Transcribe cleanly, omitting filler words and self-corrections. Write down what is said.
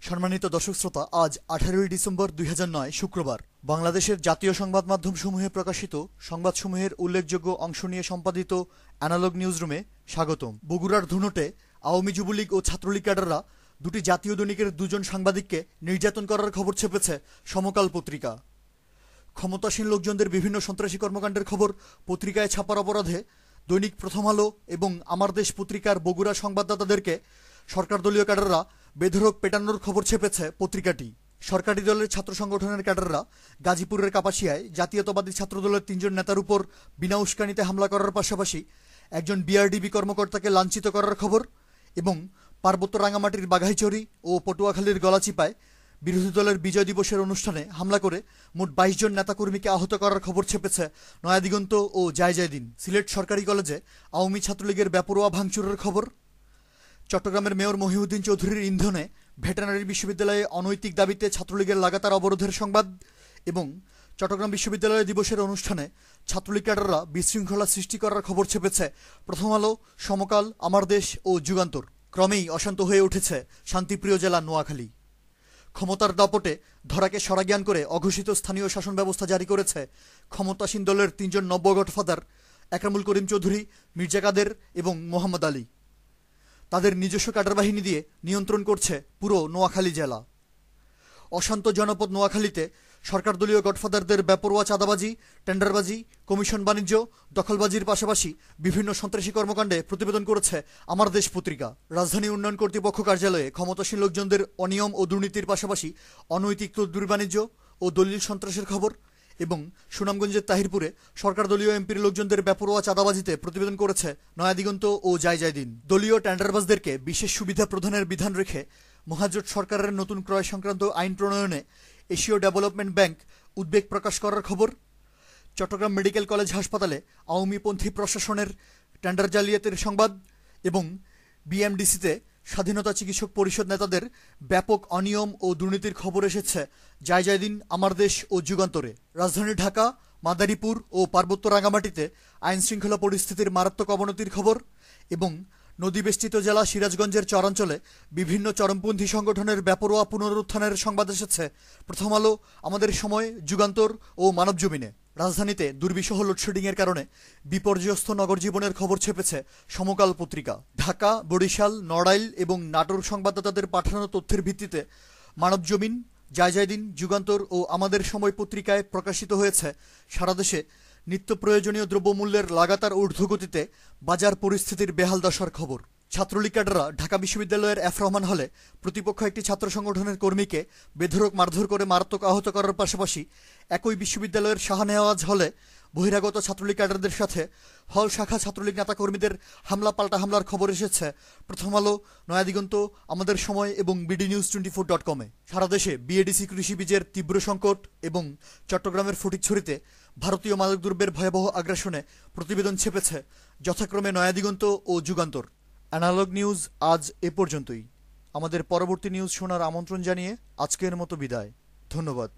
সম্মানিত দর্শক শ্রোতা, আজ 18 ডিসেম্বর 2009 শুক্রবার বাংলাদেশের জাতীয় সংবাদ মাধ্যমসমূহে প্রকাশিত সংবাদসমূহের উল্লেখযোগ্য অংশ নিয়ে সম্পাদিত অ্যানালগ নিউজরুমে স্বাগতম। বগুড়ার ধুনটে আওয়ামী যুবলীগ ও ছাত্রলীগ ক্যাডাররা দুটি জাতীয় দৈনিকের দুজন সাংবাদিককে নির্যাতন করার খবর ছেপেছে সমকাল পত্রিকা। ক্ষমতাসীন লোকজনদের বিভিন্ন সন্ত্রাসী কর্মকাণ্ডের খবর পত্রিকায় ছাপার অপরাধে দৈনিক প্রথম আলো এবং আমার দেশ পত্রিকার বগুড়া সংবাদদাতাদেরকে সরকার দলীয় ক্যাডাররা বেধড়ক পেটানোর খবর ছেপেছে পত্রিকাটি। সরকারি দলের ছাত্র সংগঠনের ক্যাডাররা গাজীপুরের কাপাসিয়ায় জাতীয়তাবাদী ছাত্রদলের 3 জন নেতার উপর বিনা উস্কানিতে হামলা করার পাশাপাশি একজন বিআরডিবি কর্মকর্তাকে লাঞ্ছিত করার খবর এবং পার্বত্য রাঙামাটির বাঘাইচড়ি ও পটুয়াখালীর গলাচিপায় বিরোধী দলের বিজয় দিবসের অনুষ্ঠানে হামলা করে মোট 22 জন নেতাকর্মীকে আহত করার খবর ছেপেছে নয়াদিগন্ত ও জায়জায়দিন। সিলেট সরকারি কলেজে আওয়ামী ছাত্রলীগের বেপরোয়া ভাঙচুরের খবর। চট্টগ্রামের মেয়র মহিউদ্দিন চৌধুরীর ইন্ধনে ভেটেরিনারি বিশ্ববিদ্যালয়ে অনৈতিক দাবিতে ছাত্রলীগের লাগাতার অবরোধের সংবাদ এবং চট্টগ্রাম বিশ্ববিদ্যালয় দিবসের অনুষ্ঠানে ছাত্রলীগ ক্যাডাররা বিশৃঙ্খলা সৃষ্টি করার খবর ছেপেছে প্রথম আলো, সমকাল, আমার দেশ ও যুগান্তর। ক্রমেই অশান্ত হয়ে উঠেছে শান্তিপ্রিয় জেলা নোয়াখালী। ক্ষমতার দাপটে ধরাকে সরাজ্ঞান করে অঘোষিত স্থানীয় শাসন ব্যবস্থা জারি করেছে ক্ষমতাসীন দলের 3 জন নব্য গডফাদার একরামুল করিম চৌধুরী, মির্জা কাদের এবং মোহাম্মদ আলী। তাদের নিজস্ব ক্যাডার বাহিনী দিয়ে নিয়ন্ত্রণ করছে পুরো নোয়াখালী জেলা। অশান্ত জনপদ নোয়াখালীতে সরকার দলীয় গডফাদারদের বেপরোয়া চাঁদাবাজি, টেন্ডারবাজি, কমিশন বাণিজ্য, দখলবাজির পাশাপাশি বিভিন্ন সন্ত্রাসী কর্মকাণ্ডে প্রতিবেদন করেছে আমার দেশ পত্রিকা। রাজধানী উন্নয়ন কর্তৃপক্ষ কার্যালয়ে ক্ষমতাসীন লোকজনদের অনিয়ম ও দুর্নীতির পাশাপাশি অনৈতিক তদবির বাণিজ্য ও দলিল সন্ত্রাসের খবর এবং সুনামগঞ্জের তাহিরপুরে সরকার দলীয় এমপির লোকজনদের বেপরোয়া চাঁদাবাজিতে প্রতিবেদন করেছে নয়াদিগন্ত ও জায়জায়দিন। দলীয় টেন্ডারবাজদেরকে বিশেষ সুবিধা প্রদানের বিধান রেখে মহাজোট সরকারের নতুন ক্রয় সংক্রান্ত আইন প্রণয়নে এশীয় ডেভেলপমেন্ট ব্যাংক উদ্বেগ প্রকাশ করার খবর। চট্টগ্রাম মেডিকেল কলেজ হাসপাতালে আওয়ামীপন্থী প্রশাসনের টেন্ডার জালিয়াতির সংবাদ এবং বিএমডিসিতে স্বাধীনতা চিকিৎসক পরিষদ নেতাদের ব্যাপক অনিয়ম ও দুর্নীতির খবর এসেছে জায়জায়দিন, আমার দেশ ও যুগান্তরে। রাজধানী ঢাকা, মাদারীপুর ও পার্বত্য রাঙামাটিতে আইন শৃঙ্খলা পরিস্থিতির মারাত্মক অবনতির খবর এবং নদীবেষ্টিত জেলা সিরাজগঞ্জের চরাঞ্চলে বিভিন্ন চরমপন্থী সংগঠনের বেপরোয়া পুনরুত্থানের সংবাদ এসেছে প্রথম আলো, আমাদের সময়, যুগান্তর ও মানবজমিনে। রাজধানীতে দুর্বিষহ লোডশেডিংয়ের কারণে বিপর্যস্ত নগর জীবনের খবর ছেপেছে সমকাল পত্রিকা। ঢাকা, বরিশাল, নড়াইল এবং নাটোর সংবাদদাতাদের পাঠানো তথ্যের ভিত্তিতে মানবজমিন, জায়জায়দিন, যুগান্তর ও আমাদের সময় পত্রিকায় প্রকাশিত হয়েছে সারা দেশে নিত্য প্রয়োজনীয় দ্রব্যমূল্যের লাগাতার ঊর্ধ্বগতিতে বাজার পরিস্থিতির বেহাল দশার খবর। ছাত্রলীগ ক্যাডাররা ঢাকা বিশ্ববিদ্যালয়ের এফ রহমান হলে প্রতিপক্ষ একটি ছাত্র সংগঠনের কর্মীকে বেধড়ক মারধর করে মারাত্মক আহত করার পাশাপাশি একই বিশ্ববিদ্যালয়ের শাহনেওয়াজ হলে বহিরাগত ছাত্রলীগ ক্যাডারদের সাথে হল শাখা ছাত্রলীগ নেতাকর্মীদের হামলা পাল্টা হামলার খবর এসেছে প্রথম আলো, নয়াদিগন্ত, আমাদের সময় এবং bdnews24.com-এ। সারা দেশে বিএডিসি কৃষি বীজের তীব্র সংকট এবং চট্টগ্রামের ফটিকছড়িতে ভারতীয় মাদকদ্রব্যের ভয়াবহ আগ্রাসনে প্রতিবেদন ছেপেছে যথাক্রমে নয়াদিগন্ত ও যুগান্তর। অ্যানালগ নিউজ আজ এ পর্যন্তই। আমাদের পরবর্তী নিউজ শোনার আমন্ত্রণ জানিয়ে আজকের মতো বিদায়। ধন্যবাদ।